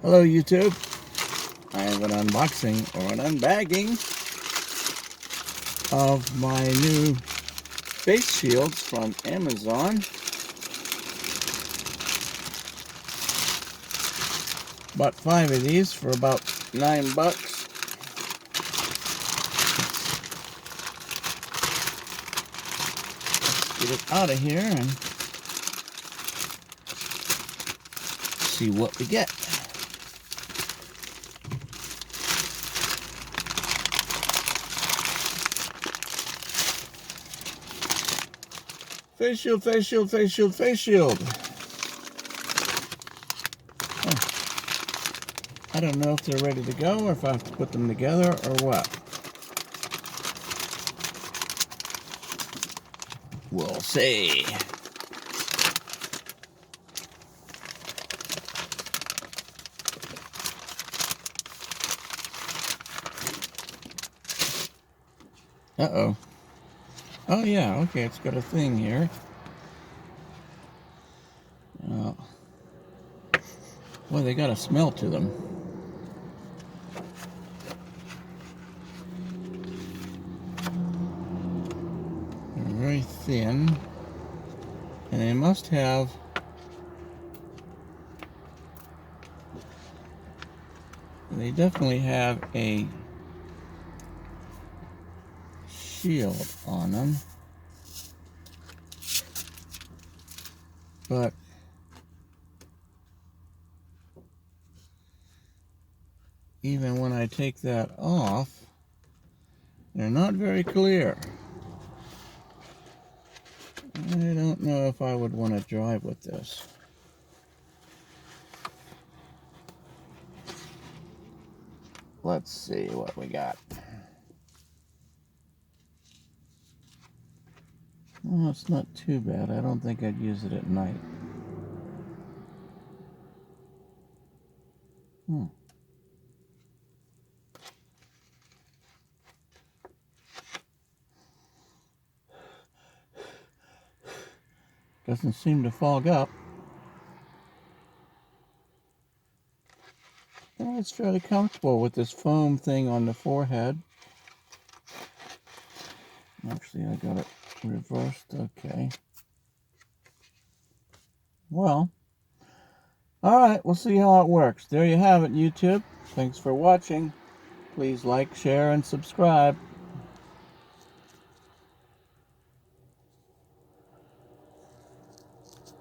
Hello YouTube. I have an unboxing or an unbagging of my new face shields from Amazon. Bought 5 of these for about $9. Let's get it out of here and see what we get. Face shield, face shield, face shield, face shield. Oh. I don't know if they're ready to go or if I have to put them together or what. We'll see. Uh-oh. Oh yeah, okay, it's got a thing here. Boy, they got a smell to them. They're very thin. And they must have they definitely have a shield on them. But even when I take that off, they're not very clear. I don't know if I would want to drive with this. Let's see what we got. Well, it's not too bad. I don't think I'd use it at night. Doesn't seem to fog up. Oh, it's fairly comfortable with this foam thing on the forehead. Actually, I got it reversed. Okay. Well, alright, we'll see how it works. There you have it, YouTube. Thanks for watching. Please like, share, and subscribe.